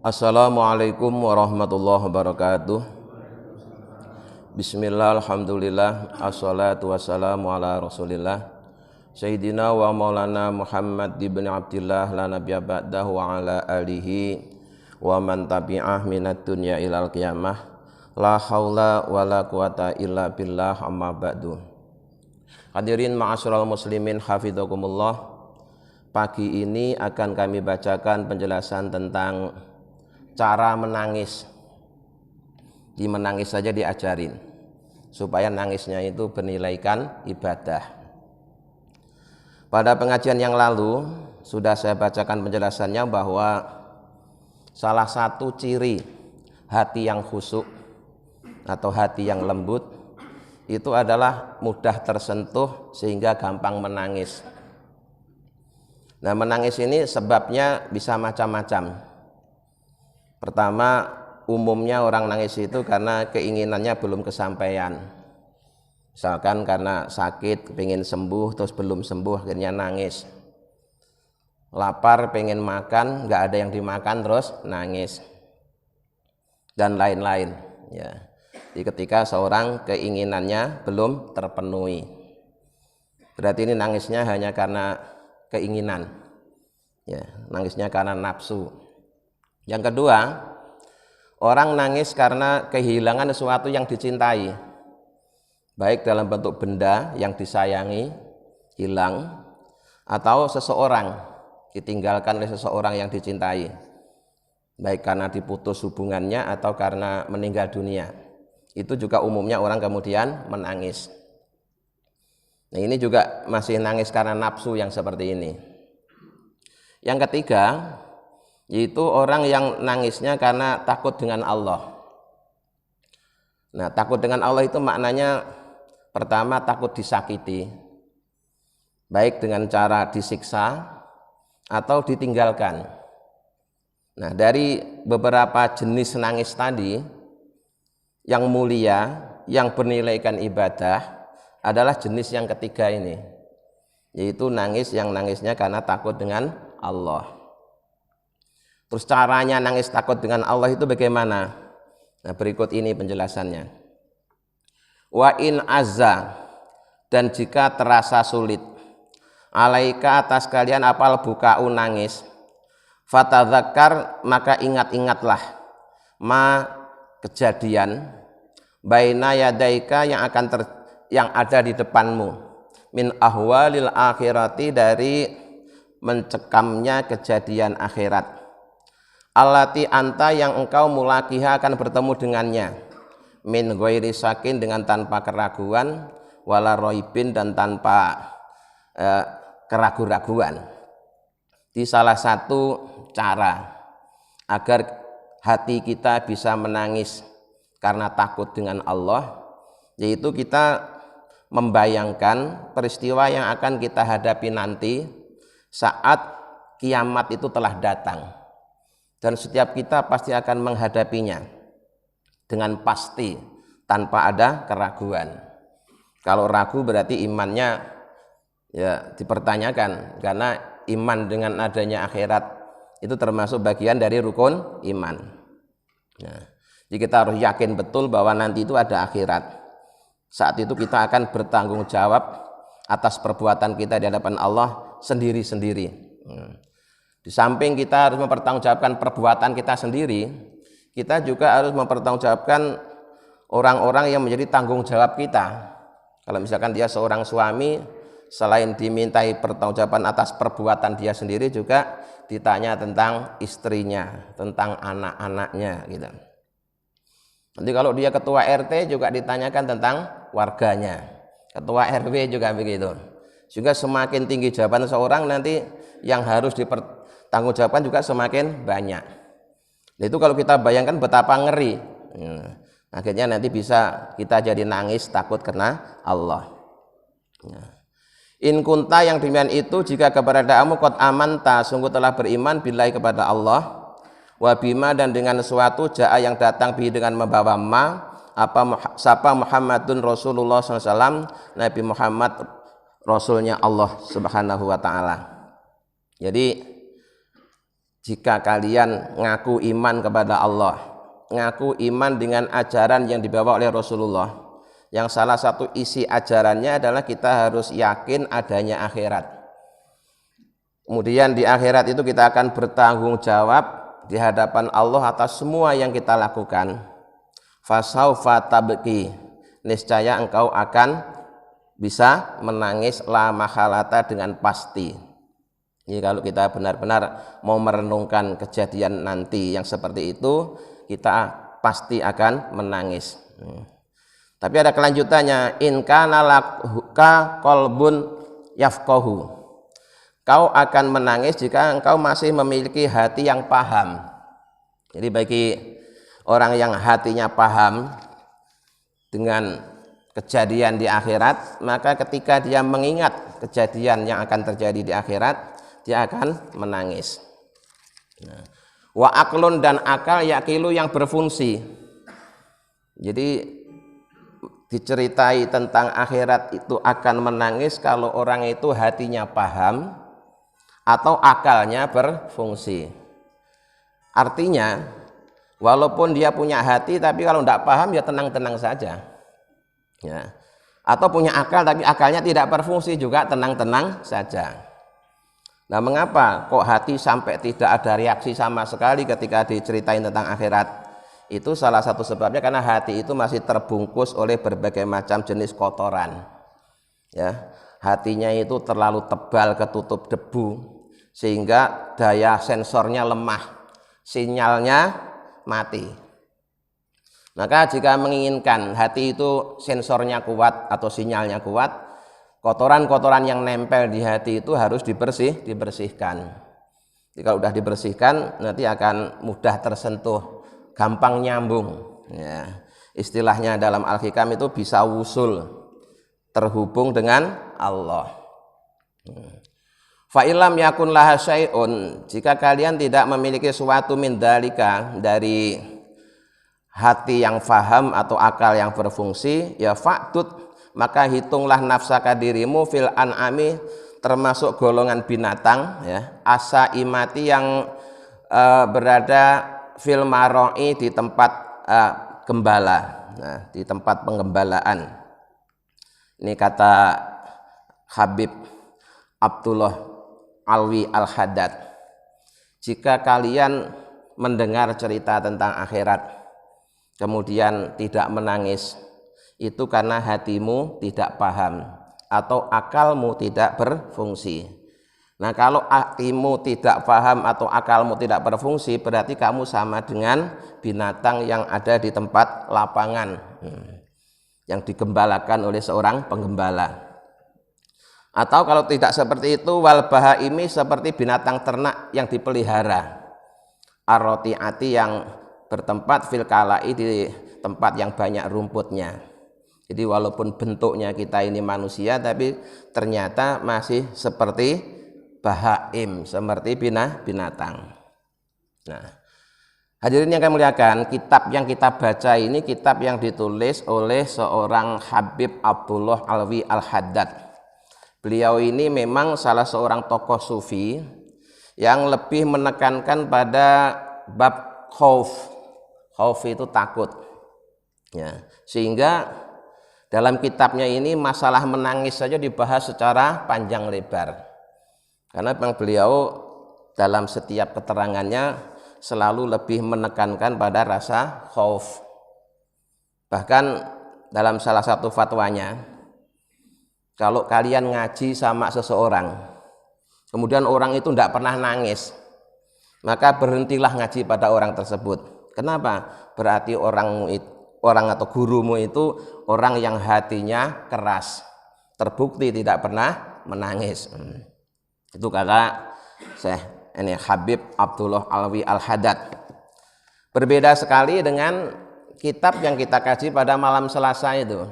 Assalamualaikum warahmatullahi wabarakatuh. Bismillah, alhamdulillah, assalatu wassalamu ala rasulillah Sayyidina wa maulana Muhammad ibn Abdillah la nabiyya ba'dahu wa ala alihi wa man tabi'ah minat dunya ilal qiyamah. La haula wa la quwata illa billah, amma ba'du. Hadirin ma'asyiral muslimin hafidhakumullah. Pagi ini akan kami bacakan penjelasan tentang cara menangis. Di menangis saja diajarin supaya nangisnya itu bernilaikan ibadah. Pada pengajian yang lalu sudah saya bacakan penjelasannya bahwa salah satu ciri hati yang khusyuk atau hati yang lembut itu adalah mudah tersentuh sehingga gampang menangis. Nah, menangis ini sebabnya bisa macam-macam. Pertama, umumnya orang nangis itu karena keinginannya belum kesampaian. Misalkan karena sakit, pengen sembuh, terus belum sembuh, akhirnya nangis. Lapar, pengen makan, nggak ada yang dimakan, terus nangis. Dan lain-lain. Ya. Jadi ketika seorang keinginannya belum terpenuhi, berarti ini nangisnya hanya karena keinginan. Ya, nangisnya karena nafsu. Yang kedua, orang nangis karena kehilangan sesuatu yang dicintai, baik dalam bentuk benda yang disayangi hilang, atau seseorang ditinggalkan oleh seseorang yang dicintai, baik karena diputus hubungannya atau karena meninggal dunia. Itu juga umumnya orang kemudian menangis. Nah, ini juga masih nangis karena nafsu yang seperti ini. Yang ketiga, yaitu orang yang nangisnya karena takut dengan Allah. Nah, takut dengan Allah itu maknanya pertama takut disakiti, baik dengan cara disiksa atau ditinggalkan. Nah, dari beberapa jenis nangis tadi, yang mulia, yang bernilaikan ibadah adalah jenis yang ketiga ini, yaitu nangis yang nangisnya karena takut dengan Allah. Terus caranya nangis takut dengan Allah itu bagaimana? Nah, berikut ini penjelasannya. Wa in azza, dan jika terasa sulit, alaika atas kalian apal buka'u nangis, fatadzakkar maka ingat-ingatlah ma kejadian baina yadaika yang ada di depanmu min ahwalil akhirati, dari mencekamnya kejadian akhirat. Allati anta, yang engkau mulakiha akan bertemu dengannya, min ghairi sakin, dengan tanpa keraguan, wala roibin, dan tanpa keraguan-raguan. Di salah satu cara agar hati kita bisa menangis karena takut dengan Allah, yaitu kita membayangkan peristiwa yang akan kita hadapi nanti saat kiamat itu telah datang. Dan setiap kita pasti akan menghadapinya dengan pasti, tanpa ada keraguan. Kalau ragu berarti imannya ya dipertanyakan, karena iman dengan adanya akhirat itu termasuk bagian dari rukun iman. Nah, jadi kita harus yakin betul bahwa nanti itu ada akhirat. Saat itu kita akan bertanggung jawab atas perbuatan kita di hadapan Allah sendiri-sendiri. Di samping kita harus mempertanggungjawabkan perbuatan kita sendiri, kita juga harus mempertanggungjawabkan orang-orang yang menjadi tanggung jawab kita. Kalau misalkan dia seorang suami, selain dimintai pertanggungjawaban atas perbuatan dia sendiri, juga ditanya tentang istrinya, tentang anak-anaknya gitu. Nanti kalau dia ketua RT juga ditanyakan tentang warganya, ketua RW juga begitu. Juga semakin tinggi jabatan seorang, nanti yang harus dipertanggungjawabkan juga semakin banyak. Nah, itu kalau kita bayangkan betapa ngeri. Akhirnya nanti bisa kita jadi nangis takut kena Allah. In kunta, yang demikian itu jika keberadaanmu qad amanta, sungguh telah beriman billahi kepada Allah, wa bima, dan dengan sesuatu jaa yang datang bi, dengan membawa sapa Muhammadun Rasulullah SAW, Nabi Muhammad Rasulnya Allah Subhanahu wa ta'ala. Jadi jika kalian ngaku iman kepada Allah, ngaku iman dengan ajaran yang dibawa oleh Rasulullah, yang salah satu isi ajarannya adalah kita harus yakin adanya akhirat. Kemudian di akhirat itu kita akan bertanggung jawab di hadapan Allah atas semua yang kita lakukan. Fasaufa tabki, niscaya engkau akan bisa menangis la mahalata dengan pasti. Jadi kalau kita benar-benar mau merenungkan kejadian nanti yang seperti itu, kita pasti akan menangis. Tapi ada kelanjutannya, in kana laka qalbun yafqahu. Kau akan menangis jika engkau masih memiliki hati yang paham. Jadi bagi orang yang hatinya paham dengan kejadian di akhirat, maka ketika dia mengingat kejadian yang akan terjadi di akhirat, dia akan menangis. Wa aklun, dan akal yakilu yang berfungsi. Jadi diceritai tentang akhirat itu akan menangis kalau orang itu hatinya paham atau akalnya berfungsi. Artinya walaupun dia punya hati, tapi kalau tidak paham ya tenang-tenang saja. Ya. Atau punya akal tapi akalnya tidak berfungsi juga tenang-tenang saja. Nah, mengapa kok hati sampai tidak ada reaksi sama sekali ketika diceritain tentang akhirat? Itu salah satu sebabnya karena hati itu masih terbungkus oleh berbagai macam jenis kotoran. Ya, hatinya itu terlalu tebal, ketutup debu, sehingga daya sensornya lemah, sinyalnya mati. Maka jika menginginkan hati itu sensornya kuat atau sinyalnya kuat, kotoran-kotoran yang nempel di hati itu harus dibersihkan. Jadi kalau sudah dibersihkan nanti akan mudah tersentuh, gampang nyambung. Ya. Istilahnya dalam Al-Hikam itu bisa wusul, terhubung dengan Allah. Fa illam yakun laha syai'un, jika kalian tidak memiliki suatu min dzalika, dari hati yang faham atau akal yang berfungsi, ya fa'dud, maka hitunglah nafsaka dirimu fil an'ami, termasuk golongan binatang, ya, asa imati yang berada fil maroi, di tempat gembala, nah, di tempat penggembalaan. Ini kata Habib Abdullah Alwi Al-Haddad. Jika kalian mendengar cerita tentang akhirat kemudian tidak menangis, itu karena hatimu tidak paham atau akalmu tidak berfungsi. Nah, kalau hatimu tidak paham atau akalmu tidak berfungsi, berarti kamu sama dengan binatang yang ada di tempat lapangan, yang digembalakan oleh seorang penggembala. Atau kalau tidak seperti itu, wal bahaimi, seperti binatang ternak yang dipelihara, arrotiati, yang bertempat fil kalai, di tempat yang banyak rumputnya. Jadi walaupun bentuknya kita ini manusia, tapi ternyata masih seperti bahaim, seperti binatang. Nah, hadirin yang kami muliakan, kitab yang kita baca ini kitab yang ditulis oleh seorang Habib Abdullah Alwi Al-Haddad. Beliau ini memang salah seorang tokoh sufi yang lebih menekankan pada bab khauf. Khauf itu takut. Ya, sehingga dalam kitabnya ini masalah menangis saja dibahas secara panjang lebar. Karena memang beliau dalam setiap keterangannya selalu lebih menekankan pada rasa khauf. Bahkan dalam salah satu fatwanya, kalau kalian ngaji sama seseorang, kemudian orang itu tidak pernah nangis, maka berhentilah ngaji pada orang tersebut. Kenapa? Berarti orang atau gurumu itu orang yang hatinya keras, terbukti tidak pernah menangis. Itu kata Syekh ini Habib Abdullah Alwi Al-Haddad. Berbeda sekali dengan kitab yang kita kaji pada malam Selasa itu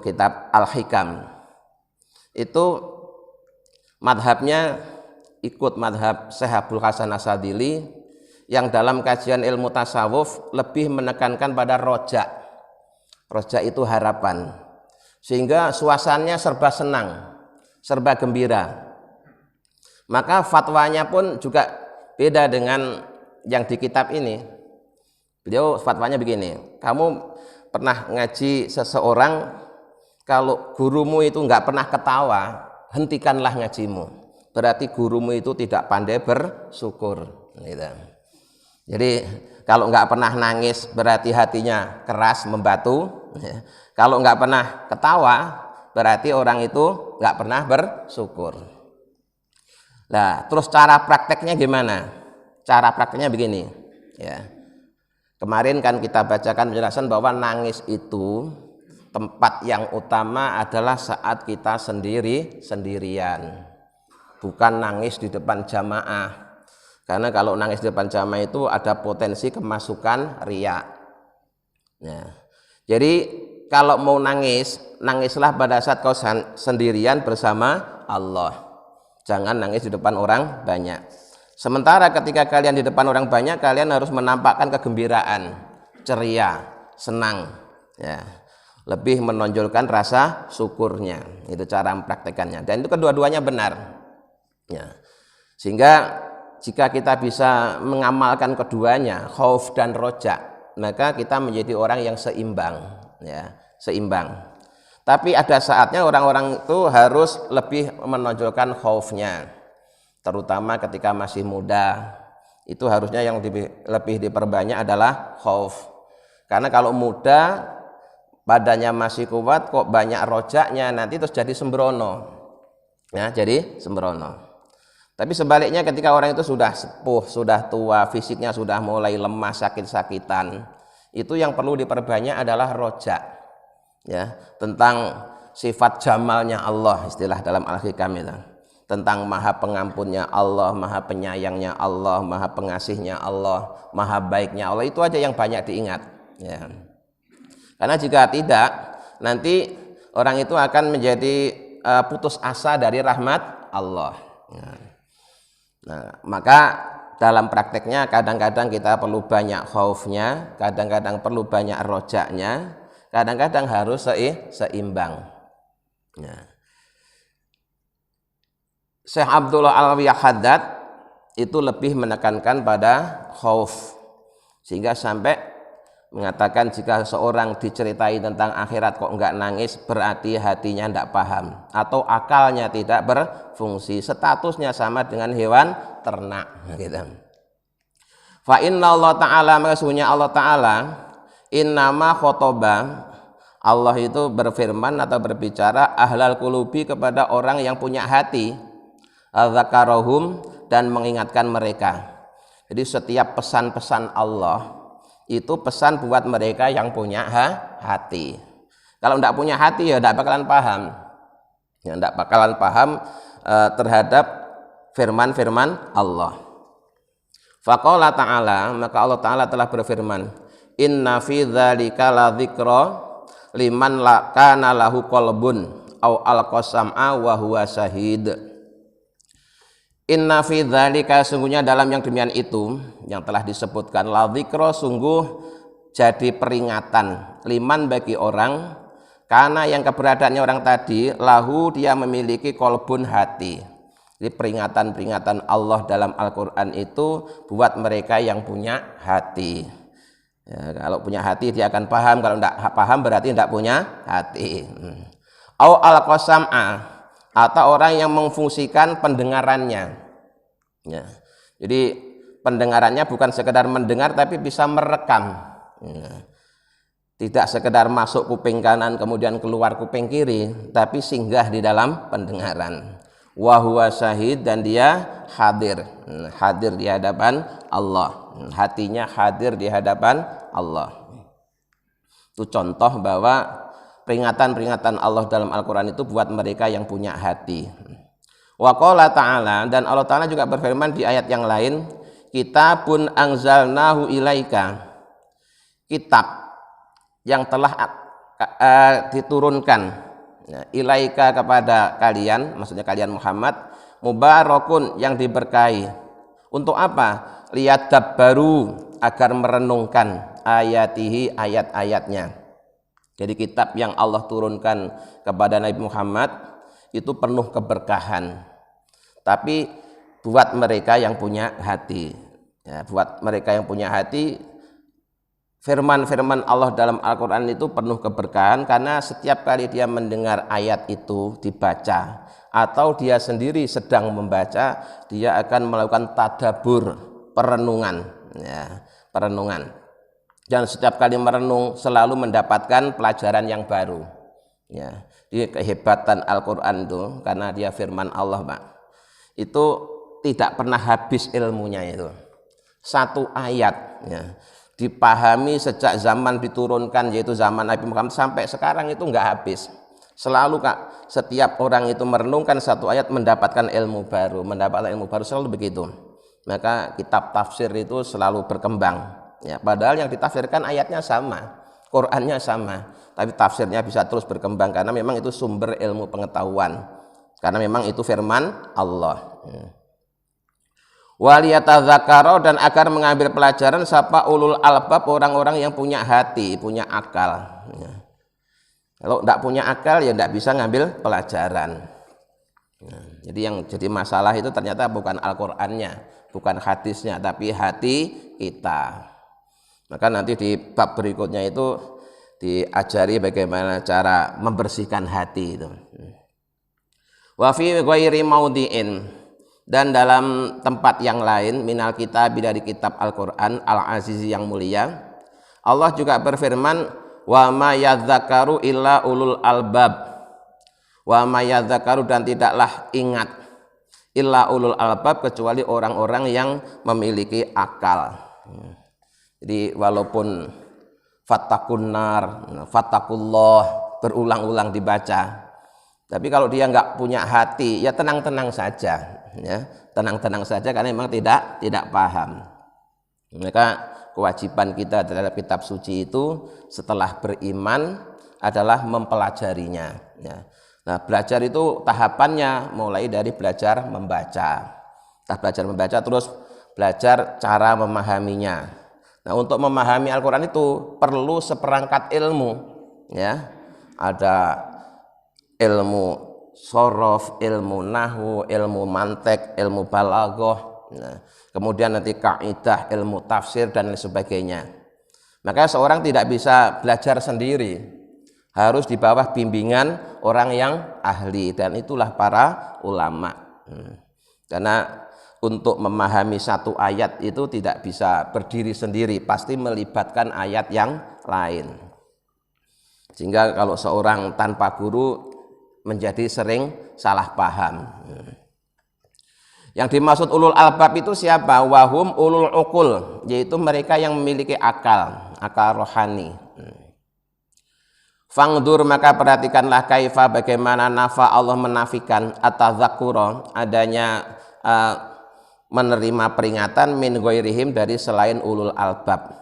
kitab Al-Hikam. Itu madhabnya ikut madhab Syekh Abdul Hasan Asadili, yang dalam kajian ilmu tasawuf lebih menekankan pada roja. Roja itu harapan, sehingga suasananya serba senang, serba gembira. Maka fatwanya pun juga beda dengan yang di kitab ini. Beliau fatwanya begini, kamu pernah ngaji seseorang, kalau gurumu itu nggak pernah ketawa, hentikanlah ngajimu. Berarti gurumu itu tidak pandai bersyukur. Gitu. Jadi kalau nggak pernah nangis berarti hatinya keras membatu. Kalau nggak pernah ketawa berarti orang itu nggak pernah bersyukur. Nah, terus cara prakteknya gimana? Cara prakteknya begini. Ya. Kemarin kan kita bacakan penjelasan bahwa nangis itu tempat yang utama adalah saat kita sendirian, bukan nangis di depan jamaah. Karena kalau nangis di depan jamaah itu ada potensi kemasukan riya. Nah, jadi kalau mau nangis, nangislah pada saat kau sendirian bersama Allah. Jangan nangis di depan orang banyak. Sementara ketika kalian di depan orang banyak, kalian harus menampakkan kegembiraan, ceria, senang. Ya. Lebih menonjolkan rasa syukurnya. Itu cara mempraktekannya. Dan itu kedua-duanya benar. Ya. Sehingga jika kita bisa mengamalkan keduanya, khauf dan roja, maka kita menjadi orang yang seimbang, ya, seimbang. Tapi ada saatnya orang-orang itu harus lebih menonjolkan khaufnya, terutama ketika masih muda. Itu harusnya yang lebih diperbanyak adalah khauf. Karena kalau muda, badannya masih kuat, kok banyak rojaknya, nanti terus jadi sembrono. Ya, jadi sembrono. Tapi sebaliknya ketika orang itu sudah sepuh, sudah tua, fisiknya sudah mulai lemah, sakit-sakitan, itu yang perlu diperbanyak adalah rojak, ya, tentang sifat jamalnya Allah, istilah dalam Al-Hikam itu, tentang maha pengampunnya Allah, maha penyayangnya Allah, maha pengasihnya Allah, maha baiknya Allah. Itu aja yang banyak diingat, ya. Karena jika tidak, nanti orang itu akan menjadi putus asa dari rahmat Allah, ya. Nah, maka dalam prakteknya kadang-kadang kita perlu banyak khaufnya, kadang-kadang perlu banyak rojaknya, kadang-kadang harus seimbang. Nah, Syekh Abdullah Al-Haddad itu lebih menekankan pada khauf, sehingga sampai mengatakan jika seorang diceritai tentang akhirat kok enggak nangis, berarti hatinya enggak paham atau akalnya tidak berfungsi, statusnya sama dengan hewan ternak, gitu. Fa inna Allah Ta'ala, maksudnya Allah Ta'ala, innama khotoba, Allah itu berfirman atau berbicara ahlal qulubi, kepada orang yang punya hati, adzakarahum, dan mengingatkan mereka. Jadi setiap pesan-pesan Allah itu pesan buat mereka yang punya hati. Kalau tidak punya hati ya tidak bakalan paham, ya tidak bakalan paham terhadap firman-firman Allah. Faqala ta'ala, maka Allah Ta'ala telah berfirman, inna fi dzalika la dzikra liman kana lahu qalbun au alqasam'a wa huwa syahid. Inna fi dzalika, sungguhnya dalam yang demikian itu yang telah disebutkan, la dzikra, sungguh jadi peringatan, liman, bagi orang, karena yang keberadaannya orang tadi, lahu, dia memiliki kolbun, hati. Jadi peringatan-peringatan Allah dalam Al-Quran itu buat mereka yang punya hati. Ya, kalau punya hati dia akan paham, kalau tidak paham berarti tidak punya hati. Au al-qasam'a, atau orang yang memfungsikan pendengarannya. Ya. Jadi pendengarannya bukan sekedar mendengar tapi bisa merekam. Ya. Tidak sekedar masuk kuping kanan kemudian keluar kuping kiri, tapi singgah di dalam pendengaran. Wa huwa syahid, dan dia hadir, hadir di hadapan Allah. Hatinya hadir di hadapan Allah. Itu contoh bahwa peringatan-peringatan Allah dalam Al-Quran itu buat mereka yang punya hati. Wa qala ta'ala, dan Allah Ta'ala juga berfirman di ayat yang lain, kitabun anzalnahu ilaika, kitab yang telah diturunkan ilaika kepada kalian, maksudnya kalian Muhammad, mubarakun, yang diberkahi. Untuk apa? Liyadabbaru, agar merenungkan, ayatihi, ayat-ayatnya. Jadi kitab yang Allah turunkan kepada Nabi Muhammad itu penuh keberkahan. Tapi buat mereka yang punya hati. Ya, buat mereka yang punya hati, firman-firman Allah dalam Al-Quran itu penuh keberkahan, karena setiap kali dia mendengar ayat itu dibaca atau dia sendiri sedang membaca, dia akan melakukan tadabbur, perenungan, ya, perenungan. Dan setiap kali merenung selalu mendapatkan pelajaran yang baru. Ya, di kehebatan Al-Quran itu, karena dia firman Allah, Pak, itu tidak pernah habis ilmunya itu. Satu ayat, ya, dipahami sejak zaman diturunkan, yaitu zaman Nabi Muhammad sampai sekarang itu nggak habis. Selalu, Kak, setiap orang itu merenungkan satu ayat mendapatkan ilmu baru, selalu begitu. Maka kitab tafsir itu selalu berkembang. Ya, padahal yang ditafsirkan ayatnya sama, Qur'annya sama, tapi tafsirnya bisa terus berkembang karena memang itu sumber ilmu pengetahuan, karena memang itu firman Allah. Waliyatadzakaro, dan agar mengambil pelajaran sapa ulul albab, orang-orang yang punya hati, punya akal. Kalau tidak punya akal ya tidak bisa ngambil pelajaran. Jadi yang jadi masalah itu ternyata bukan Al-Qur'annya, bukan hadisnya, tapi hati kita. Maka nanti di bab berikutnya itu diajari bagaimana cara membersihkan hati itu. Wa fi ghairi maudhi'in, dan dalam tempat yang lain minal kitab, dari kitab Al-Qur'an Al-Aziz yang mulia, Allah juga berfirman, wa ma yadzakaru illa ulul albab. Wa ma yadzakaru, dan tidaklah ingat, illa ulul albab, kecuali orang-orang yang memiliki akal. Jadi walaupun fattaqun nar, fattaqullah berulang-ulang dibaca, tapi kalau dia nggak punya hati, ya tenang-tenang saja, ya tenang-tenang saja, karena memang tidak paham. Maka kewajiban kita terhadap kitab suci itu setelah beriman adalah mempelajarinya. Ya. Nah, belajar itu tahapannya mulai dari belajar membaca. Kita belajar membaca, terus belajar cara memahaminya. Nah, untuk memahami Al-Quran itu perlu seperangkat ilmu, ya. Ada ilmu sorof, ilmu nahwu, ilmu mantek, ilmu balaghah, nah, kemudian nanti kaidah, ilmu tafsir dan lain sebagainya. Maka seorang tidak bisa belajar sendiri, harus di bawah bimbingan orang yang ahli, dan itulah para ulama. Karena untuk memahami satu ayat itu tidak bisa berdiri sendiri, pasti melibatkan ayat yang lain. Sehingga kalau seorang tanpa guru menjadi sering salah paham. Yang dimaksud ulul albab itu siapa? Wahum ulul uqul, yaitu mereka yang memiliki akal rohani. Fangdur, maka perhatikanlah kaifa, bagaimana nafa Allah menafikan atadzakura, adanya menerima peringatan min ghairihim, dari selain ulul albab.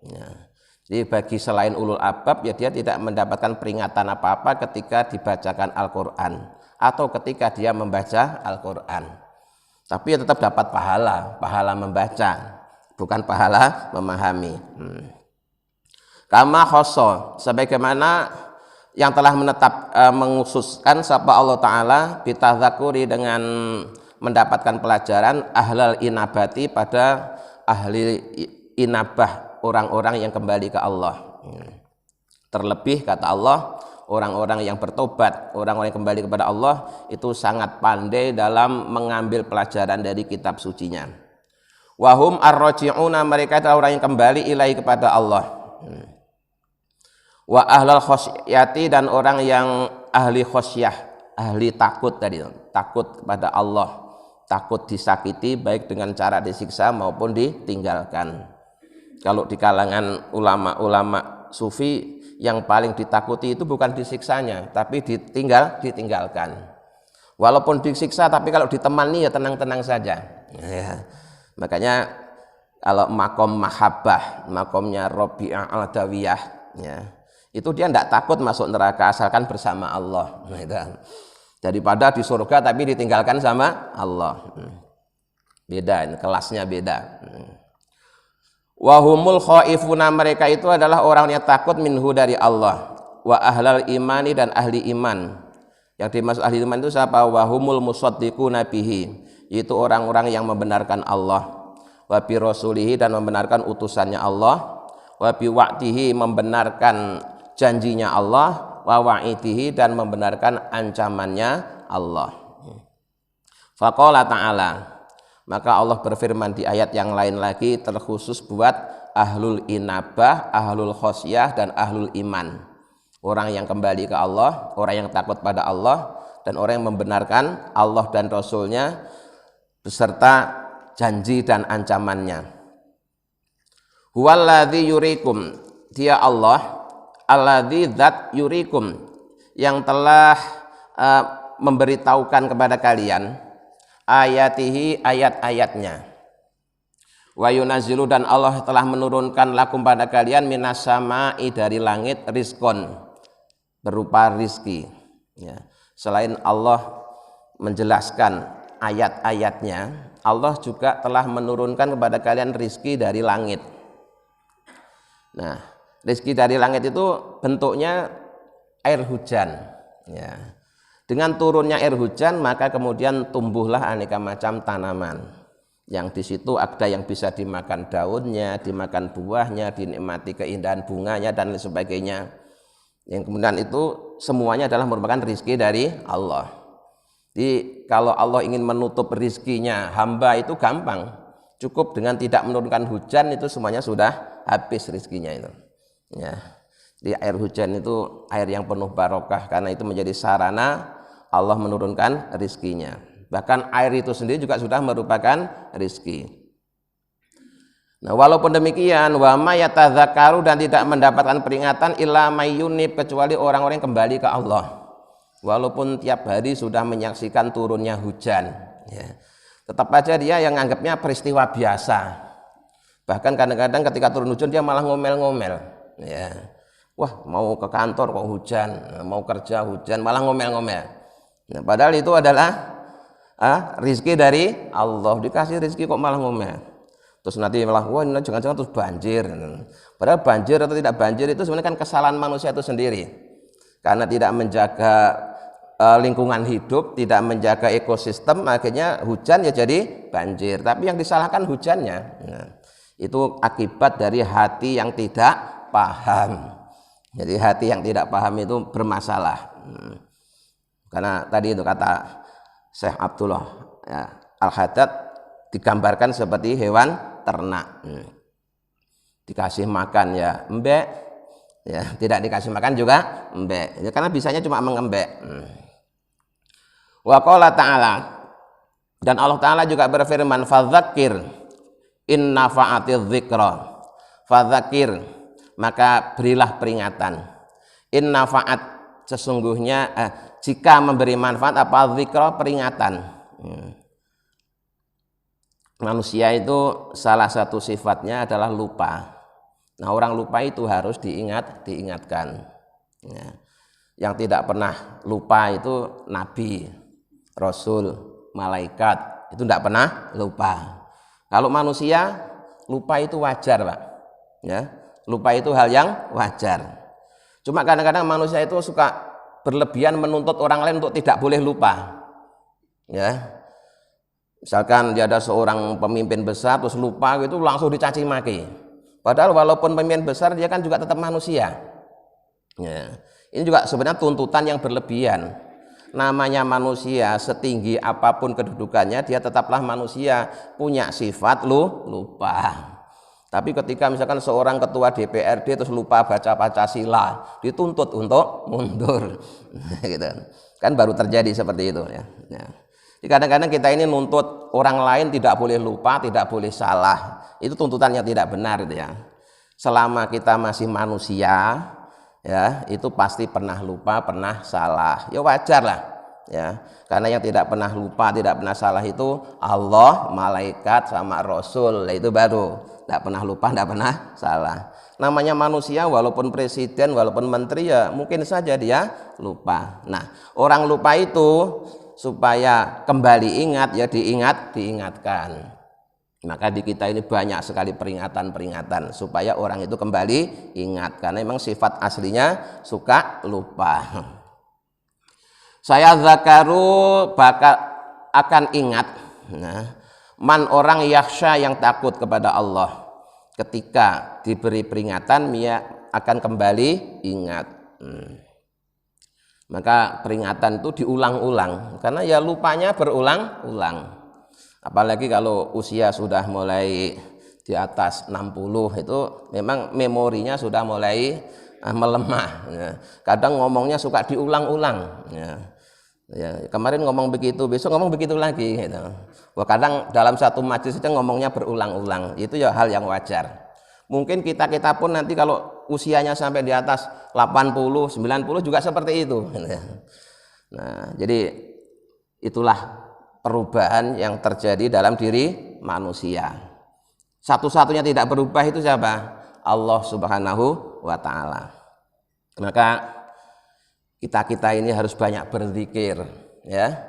Ya. Jadi bagi selain ulul albab, ya dia tidak mendapatkan peringatan apa-apa ketika dibacakan Al-Quran atau ketika dia membaca Al-Quran. Tapi ya tetap dapat pahala membaca, bukan pahala memahami. Kama khosso, sebagaimana yang telah menetap menghususkan sapa Allah Ta'ala bitadzakuri, dengan mendapatkan pelajaran ahlal inabati, pada ahli inabah, orang-orang yang kembali ke Allah. Terlebih kata Allah, orang-orang yang bertobat, orang-orang yang kembali kepada Allah itu sangat pandai dalam mengambil pelajaran dari kitab sucinya. Wahum ar-raji'una, mereka adalah orang yang kembali ilahi, kepada Allah. Wa ahlal khosyati, dan orang yang ahli khosyah, ahli takut tadi, takut kepada Allah, takut disakiti baik dengan cara disiksa maupun ditinggalkan. Kalau di kalangan ulama-ulama sufi, yang paling ditakuti itu bukan disiksanya, tapi ditinggalkan. Walaupun disiksa, tapi kalau ditemani ya tenang-tenang saja. Ya. Makanya kalau makom mahabbah, makomnya Rabi'ah al-Adawiyah, ya, itu dia tidak takut masuk neraka asalkan bersama Allah. Daripada di surga tapi ditinggalkan sama Allah. Beda, kelasnya beda. Wahumul khaifuna, mereka itu adalah orang yang takut minhu, dari Allah. Wa ahlal imani, dan ahli iman. Yang dimaksud ahli iman itu siapa? Wahumul musaddiquna bihi, itu orang-orang yang membenarkan Allah, wa bi rasulihi dan membenarkan utusannya Allah, wa bi wa'dihi membenarkan janjinya Allah, wa wa'idihi dan membenarkan ancamannya Allah. Faqala ta'ala, maka Allah berfirman di ayat yang lain lagi terkhusus buat ahlul inabah, ahlul khosyah dan ahlul iman. Orang yang kembali ke Allah, orang yang takut pada Allah, dan orang yang membenarkan Allah dan Rasulnya beserta janji dan ancamannya. Huwallazi yurikum, dia Allah, alladzi dzat yurikum, yang telah memberitahukan kepada kalian ayatihi, ayat-ayatnya. Wa yunazzilu, dan Allah telah menurunkan lakum pada kalian minas sama'i, dari langit, rizqon, berupa rizki. Ya. Selain Allah menjelaskan ayat-ayatnya, Allah juga telah menurunkan kepada kalian rizki dari langit. Nah, rizki dari langit itu bentuknya air hujan. Ya. Dengan turunnya air hujan, maka kemudian tumbuhlah aneka macam tanaman. Yang di situ ada yang bisa dimakan daunnya, dimakan buahnya, dinikmati keindahan bunganya dan lain sebagainya. Yang kemudian itu semuanya adalah merupakan rizki dari Allah. Jadi kalau Allah ingin menutup rizkinya hamba itu gampang, cukup dengan tidak menurunkan hujan itu semuanya sudah habis rizkinya itu. Ya. Jadi air hujan itu air yang penuh barokah, karena itu menjadi sarana Allah menurunkan rizkinya. Bahkan air itu sendiri juga sudah merupakan rizki. Nah, walaupun demikian, wa ma yatadzakaru, dan tidak mendapatkan peringatan illa mayyunib, kecuali orang-orang yang kembali ke Allah. Walaupun tiap hari sudah menyaksikan turunnya hujan, ya, tetap aja dia yang anggapnya peristiwa biasa. Bahkan kadang-kadang ketika turun hujan dia malah ngomel-ngomel, ya. Wah, mau ke kantor kok hujan, mau kerja hujan, malah ngomel-ngomel. Nah, padahal itu adalah rizki dari Allah, dikasih rizki kok malah ngomel. Terus nanti malah, wah ini jangan-jangan terus banjir. Padahal banjir atau tidak banjir itu sebenarnya kan kesalahan manusia itu sendiri, karena tidak menjaga lingkungan hidup, tidak menjaga ekosistem, akhirnya hujan ya jadi banjir. Tapi yang disalahkan hujannya. Nah, itu akibat dari hati yang tidak paham. Jadi hati yang tidak paham itu bermasalah. Karena tadi itu kata Syekh Abdullah, ya, Al-Haddad digambarkan seperti hewan ternak. Dikasih makan ya embek, ya, tidak dikasih makan juga embek, ya, karena bisanya cuma mengembek. Wa qala ta'ala, dan Allah Ta'ala juga berfirman, fadzakir in nafa'atiz dzikra, fadzakir, maka berilah peringatan, in nafa'at, sesungguhnya jika memberi manfaat apa, dzikra, peringatan. Manusia itu salah satu sifatnya adalah lupa. Nah, orang lupa itu harus diingatkan. Ya. Yang tidak pernah lupa itu nabi, rasul, malaikat, itu tidak pernah lupa. Kalau manusia lupa itu wajar, Pak. Ya, lupa itu hal yang wajar. Cuma kadang-kadang manusia itu suka berlebihan menuntut orang lain untuk tidak boleh lupa. Ya. Misalkan dia ada seorang pemimpin besar terus lupa gitu, langsung dicaci maki. Padahal walaupun pemimpin besar dia kan juga tetap manusia. Ya. Ini juga sebenarnya tuntutan yang berlebihan. Namanya manusia, setinggi apapun kedudukannya dia tetaplah manusia, punya sifat lupa. Tapi ketika misalkan seorang ketua DPRD terus lupa baca Pancasila, dituntut untuk mundur. Gitu. Kan baru terjadi seperti itu ya. Ya. Kadang-kadang kita ini nuntut orang lain tidak boleh lupa, tidak boleh salah. Itu tuntutan yang tidak benar itu ya. Selama kita masih manusia, ya, itu pasti pernah lupa, pernah salah. Ya wajar lah, ya. Karena yang tidak pernah lupa, tidak pernah salah itu Allah, malaikat, sama Rasul. Itu baru tidak pernah lupa, tidak pernah salah. Namanya manusia, walaupun presiden, walaupun menteri, ya mungkin saja dia lupa. Nah, orang lupa itu supaya kembali ingat, ya diingatkan. Maka di kita ini banyak sekali peringatan-peringatan supaya orang itu kembali ingat, karena memang sifat aslinya suka lupa. Saya zakaru, bakal akan ingat, Nah, man orang yakhsha yang takut kepada Allah, ketika diberi peringatan dia akan kembali ingat. Maka peringatan itu diulang-ulang, karena ya lupanya berulang-ulang. Apalagi kalau usia sudah mulai di atas 60 itu memang memorinya sudah mulai melemah. Ya. Kadang ngomongnya suka diulang-ulang. Ya, kemarin ngomong begitu, besok ngomong begitu lagi. Gitu. Wah, kadang dalam satu majelis saja ngomongnya berulang-ulang. Itu ya hal yang wajar. Mungkin kita pun nanti kalau usianya sampai di atas 80, 90 juga seperti itu. Nah, jadi itulah perubahan yang terjadi dalam diri manusia. Satu-satunya tidak berubah itu siapa? Allah Subhanahu wa ta'ala. Maka kita ini harus banyak berzikir, ya.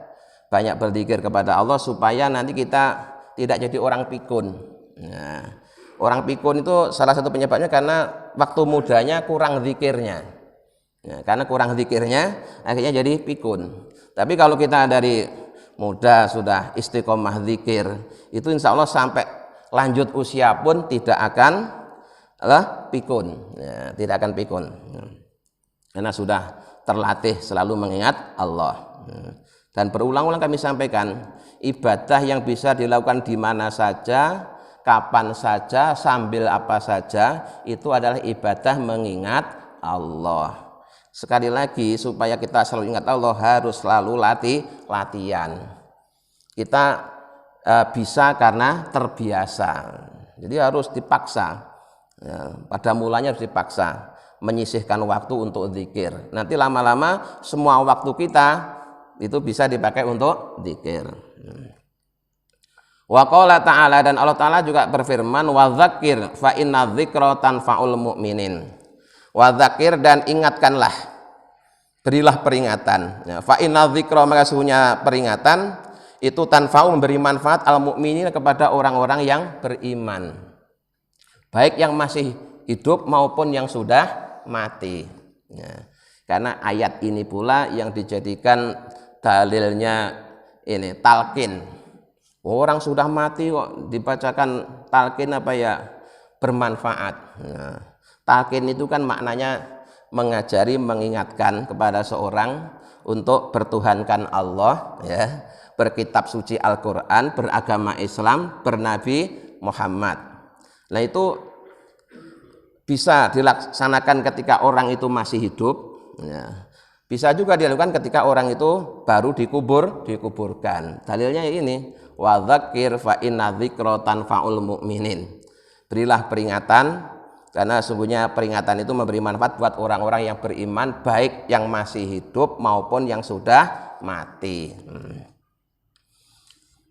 Banyak berzikir kepada Allah supaya nanti kita tidak jadi orang pikun. Nah, orang pikun itu salah satu penyebabnya karena waktu mudanya kurang zikirnya. Ya, karena kurang zikirnya akhirnya jadi pikun. Tapi kalau kita dari muda sudah istiqomah zikir, itu insya Allah sampai lanjut usia pun tidak akan pikun. Ya, tidak akan pikun. Karena sudah terlatih selalu mengingat Allah. Dan berulang-ulang kami sampaikan, ibadah yang bisa dilakukan di mana saja, kapan saja, sambil apa saja, itu adalah ibadah mengingat Allah. Sekali lagi, supaya kita selalu ingat Allah harus selalu latihan. Kita bisa karena terbiasa, jadi harus dipaksa. Ya, pada mulanya harus dipaksa, menyisihkan waktu untuk zikir. Nanti lama-lama semua waktu kita itu bisa dipakai untuk zikir. Wa qala ta'ala, dan Allah Ta'ala juga berfirman, wa dzakir fa inna dzikra tanfa'ul mu'minin. Wa dzakir, dan ingatkanlah, berilah peringatan. Ya, fa inna dzikra, maka sesungguhnya peringatan itu tanfa'u, memberi manfaat al mu'minin, kepada orang-orang yang beriman, baik yang masih hidup maupun yang sudah mati. Ya, karena ayat ini pula yang dijadikan dalilnya ini talqin. Orang sudah mati kok dibacakan talqin, apa ya, bermanfaat. Nah, talqin itu kan maknanya mengajari, mengingatkan kepada seorang untuk bertuhankan Allah, ya, berkitab suci Al-Quran, beragama Islam, bernabi Muhammad. Nah, itu bisa dilaksanakan ketika orang itu masih hidup, ya. Bisa juga dilakukan ketika orang itu baru dikuburkan. Dalilnya ini, wa dzakir fa inna dzikra tanfa'ul mu'minin. Berilah peringatan, karena sungguhnya peringatan itu memberi manfaat buat orang-orang yang beriman, baik yang masih hidup maupun yang sudah mati.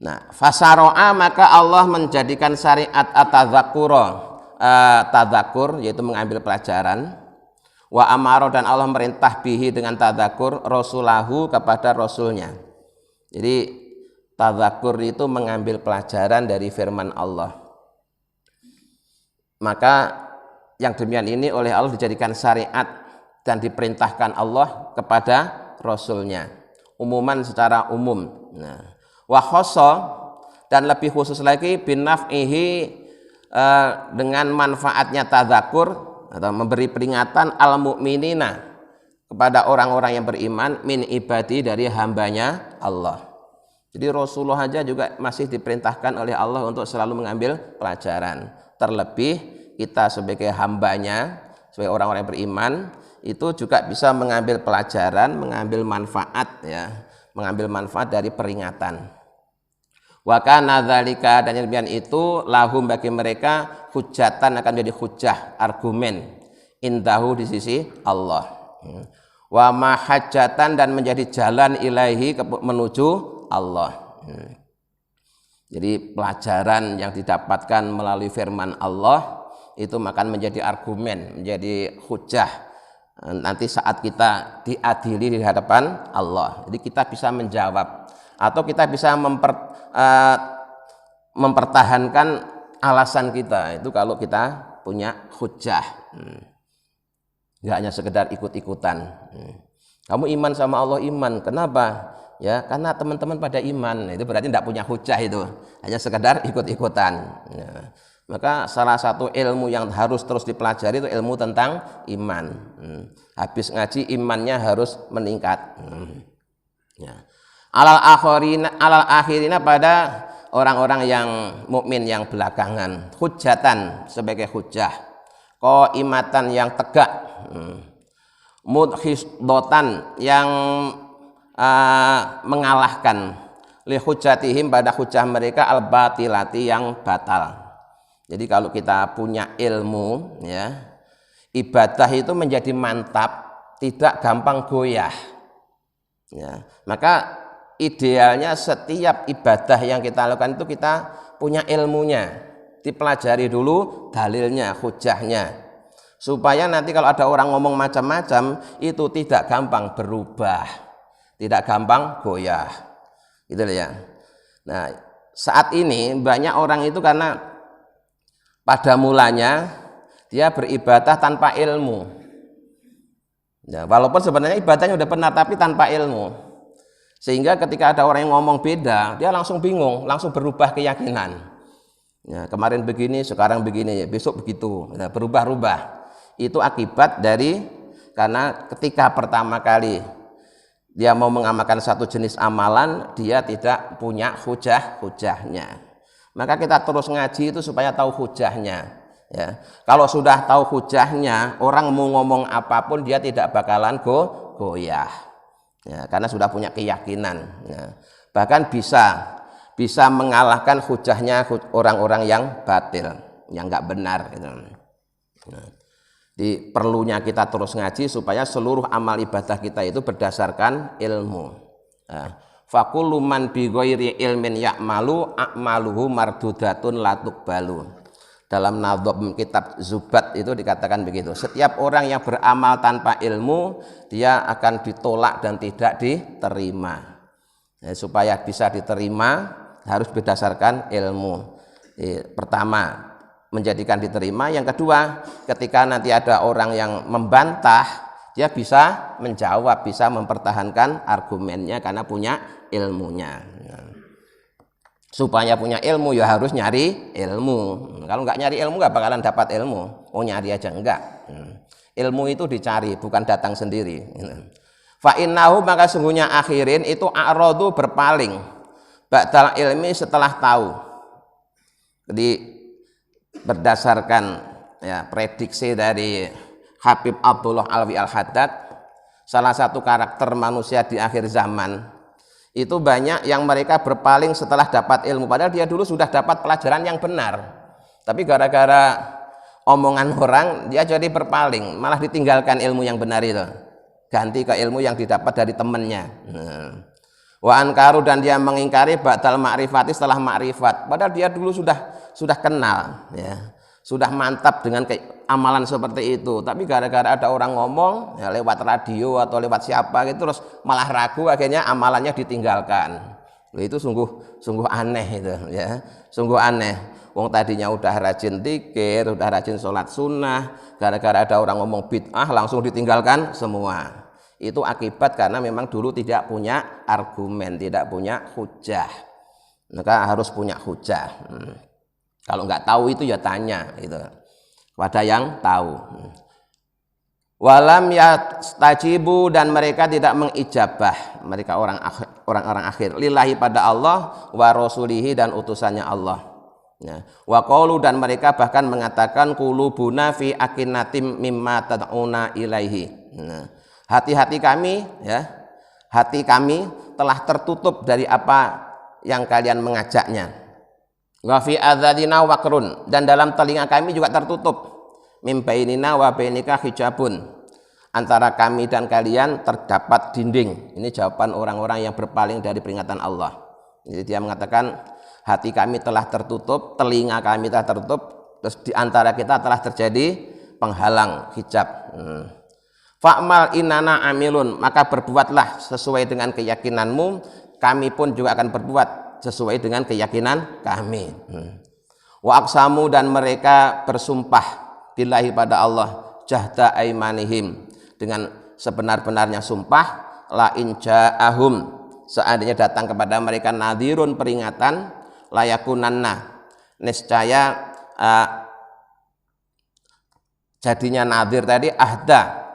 Nah, fasaro'a, maka Allah menjadikan syariat tadzakur, yaitu mengambil pelajaran. Wa amaro, dan Allah merintah bihi, dengan tadzakur, rasulahu, kepada rasulnya. Jadi tadzakur itu mengambil pelajaran dari firman Allah. Maka yang demikian ini oleh Allah dijadikan syariat dan diperintahkan Allah kepada rasulnya, umuman, secara umum. Nah, wa khassa, dan lebih khusus lagi, binaf'ihi, dengan manfaatnya tadzakur atau memberi peringatan, al mu'minina, kepada orang-orang yang beriman, min ibadi, dari hambanya Allah. Jadi Rasulullah aja juga masih diperintahkan oleh Allah untuk selalu mengambil pelajaran. Terlebih kita sebagai hambanya, sebagai orang-orang yang beriman, itu juga bisa mengambil pelajaran, mengambil manfaat, ya, mengambil manfaat dari peringatan. Wa kana dzalika, dan demikian itu, lahum, bagi mereka, hujatan, akan jadi hujah, argumen, indahu, di sisi Allah. Wa mahajatan, dan menjadi jalan ilahi, menuju Allah. Jadi pelajaran yang didapatkan melalui firman Allah itu akan menjadi argumen, menjadi hujah nanti saat kita diadili di hadapan Allah. Jadi kita bisa menjawab, atau kita bisa mempertahankan alasan kita itu kalau kita punya hujah. Nggak hanya sekedar ikut-ikutan. Kamu iman sama Allah, iman. Kenapa? Ya, karena teman-teman pada iman, itu berarti tidak punya hujah itu, hanya sekedar ikut-ikutan. Ya. Maka salah satu ilmu yang harus terus dipelajari itu ilmu tentang iman. Habis ngaji imannya harus meningkat. Ya. Alal akhirina pada orang-orang yang mukmin yang belakangan, hujatan sebagai hujah, qaimatan yang tegak, mudhisdotan yang mengalahkan li hujatihim pada hujah mereka al-batilati yang batal. Jadi kalau kita punya ilmu, ya, ibadah itu menjadi mantap, tidak gampang goyah. Ya, maka idealnya setiap ibadah yang kita lakukan itu kita punya ilmunya, dipelajari dulu dalilnya, hujahnya, supaya nanti kalau ada orang ngomong macam-macam itu tidak gampang berubah, tidak gampang goyah, gitu ya. Nah, saat ini banyak orang itu karena pada mulanya dia beribadah tanpa ilmu. Ya, walaupun sebenarnya ibadahnya udah benar tapi tanpa ilmu. Sehingga ketika ada orang yang ngomong beda, dia langsung bingung, langsung berubah keyakinan. Ya, kemarin begini, sekarang begini, besok begitu, ya, berubah-ubah. Itu akibat dari karena ketika pertama kali dia mau mengamalkan satu jenis amalan, dia tidak punya hujahnya. Maka kita terus ngaji itu supaya tahu hujahnya. Ya. Kalau sudah tahu hujahnya, orang mau ngomong apapun dia tidak bakalan goyah. Ya, karena sudah punya keyakinan. Ya. Bahkan bisa mengalahkan hujahnya orang-orang yang batil, yang nggak benar. Gitu. Nah. Jadi perlunya kita terus ngaji supaya seluruh amal ibadah kita itu berdasarkan ilmu. Fakullu man bi ghairi ilmin ya'malu a'maluhu mardudatun la tuqbalu. Dalam nadhab kitab Zubat itu dikatakan begitu. Setiap orang yang beramal tanpa ilmu dia akan ditolak dan tidak diterima. Supaya bisa diterima harus berdasarkan ilmu. Pertama, menjadikan diterima. Yang kedua, ketika nanti ada orang yang membantah, dia bisa menjawab, bisa mempertahankan argumennya karena punya ilmunya. Supaya punya ilmu ya harus nyari ilmu. Kalau nggak nyari ilmu nggak bakalan dapat ilmu. Oh, nyari aja enggak. Ilmu itu dicari, bukan datang sendiri. Fa innahu, maka sungguhnya akhirin itu a'radu, berpaling ba'dal ilmi, setelah tahu. Jadi berdasarkan ya prediksi dari Habib Abdullah Alwi Al-Haddad, salah satu karakter manusia di akhir zaman itu banyak yang mereka berpaling setelah dapat ilmu, padahal dia dulu sudah dapat pelajaran yang benar, tapi gara-gara omongan orang dia jadi berpaling, malah ditinggalkan ilmu yang benar itu, ganti ke ilmu yang didapat dari temannya. Wa ankaru, dan dia mengingkari ba'dal ma'rifati, setelah ma'rifat, padahal dia dulu sudah kenal, ya, sudah mantap dengan amalan seperti itu, tapi gara-gara ada orang ngomong ya, lewat radio atau lewat siapa gitu, terus malah ragu, akhirnya amalannya ditinggalkan. Itu sungguh aneh itu, ya, sungguh aneh. Wong tadinya udah rajin dzikir, udah rajin sholat sunnah, gara-gara ada orang ngomong bid'ah langsung ditinggalkan semua. Itu akibat karena memang dulu tidak punya argumen, tidak punya hujah. Maka harus punya hujah. Kalau nggak tahu itu ya tanya itu kepada yang tahu. Walam yastajibu, dan mereka tidak mengijabah, mereka orang-orang akhir, lillahi, pada Allah, wa rasulihi, dan utusannya Allah. Ya. Wa qalu, dan mereka bahkan mengatakan qulubuna fi akinatim mimma tad'una ilaihi. Nah, hati-hati kami, ya, hati kami telah tertutup dari apa yang kalian mengajaknya. Wa fi adzadina waqrun, dan dalam telinga kami juga tertutup. Mim bainina wa bainika hijabun, antara kami dan kalian terdapat dinding. Ini jawaban orang-orang yang berpaling dari peringatan Allah. Jadi dia mengatakan hati kami telah tertutup, telinga kami telah tertutup, terus di antara kita telah terjadi penghalang, hijab. Fa'mal inana amilun, maka berbuatlah sesuai dengan keyakinanmu, kami pun juga akan berbuat sesuai dengan keyakinan kami. Wa aqsamu, dan mereka bersumpah billahi, pada Allah, jahda aimanihim, dengan sebenar-benarnya sumpah, la in ja'ahum, seandainya datang kepada mereka nadhirun peringatan, layakunanna niscaya jadinya nadhir tadi ahda,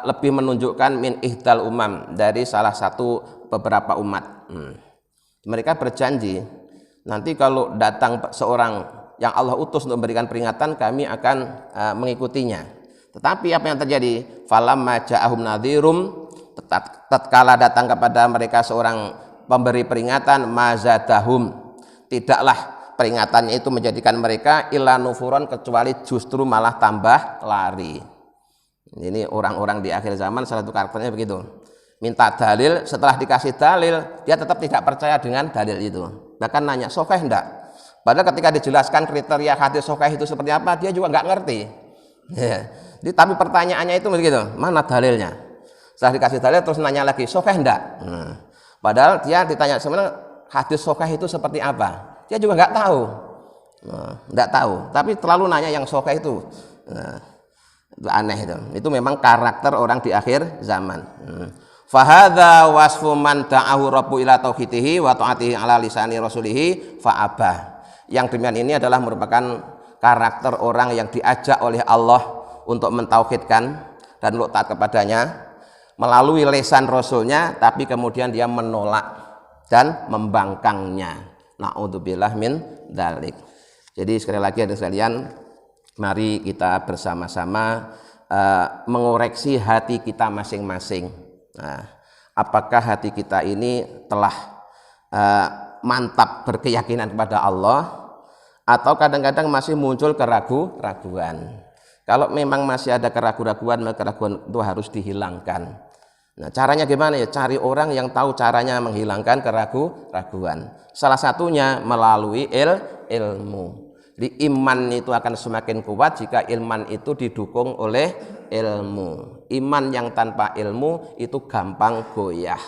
lebih menunjukkan min ihdal umam, dari salah satu beberapa umat. Mereka berjanji nanti kalau datang seorang yang Allah utus untuk memberikan peringatan, kami akan mengikutinya. Tetapi apa yang terjadi? Falamma ja'ahum nadhirum, tatkala datang kepada mereka seorang pemberi peringatan, mazadahum, tidaklah peringatannya itu menjadikan mereka illa nufuron, kecuali justru malah tambah lari. Ini orang-orang di akhir zaman salah satu karakternya begitu. Minta dalil, setelah dikasih dalil dia tetap tidak percaya dengan dalil itu. Bahkan nanya, sahih enggak? Padahal ketika dijelaskan kriteria hadis sahih itu seperti apa, dia juga nggak ngerti. Ya. Jadi, tapi pertanyaannya itu begitu, mana dalilnya? Setelah dikasih dalil terus nanya lagi, sahih enggak? Padahal dia ditanya sebenarnya hadis sahih itu seperti apa? Dia juga nggak tahu. Nggak tahu, tapi terlalu nanya yang sahih itu. Itu aneh itu. Itu memang karakter orang di akhir zaman. Fahadha wasfu man da'ahu rabbu ila tauhidihi wa ta'atihi ala lisani rasulihi fa'abah. Yang demikian ini adalah merupakan karakter orang yang diajak oleh Allah untuk mentauhidkan dan untuk taat kepadanya melalui lisan rasulnya, tapi kemudian dia menolak dan membangkangnya. Na'udzubillah min dzalik. Jadi sekali lagi ada sekalian, mari kita bersama-sama mengoreksi hati kita masing-masing. Nah, apakah hati kita ini telah mantap berkeyakinan kepada Allah, atau kadang-kadang masih muncul keraguan-raguan? Kalau memang masih ada keraguan-raguan, maka keraguan itu harus dihilangkan. Nah, caranya gimana ya? Cari orang yang tahu caranya menghilangkan keraguan-raguan. Salah satunya melalui ilmu. Jadi iman itu akan semakin kuat jika iman itu didukung oleh ilmu. Iman yang tanpa ilmu itu gampang goyah.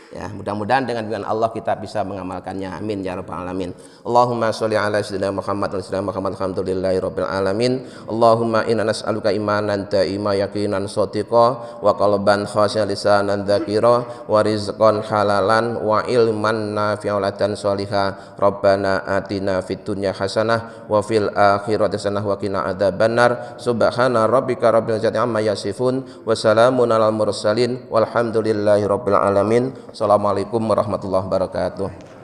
Ya, mudah-mudahan dengan Allah kita bisa mengamalkannya. Amin ya rabbal alamin. Allahumma sholli ala sayyidina Muhammad wa sallam Muhammad alhamdulillahi rabbil alamin. Allahumma inna nas'aluka imanan da'ima yaqinan shadiqa wa qalban khashi'an lisanan dzakira wa rizqan halalan wa ilman nafi'an sholiha. Rabbana atina fid dunya hasanah wa fil akhirati hasanah wa qina adzabannar. Subhana rabbika rabbil izzati amma yasifun wa salamun alal mursalin walhamdulillahi rabbil alamin. Assalamualaikum warahmatullahi wabarakatuh.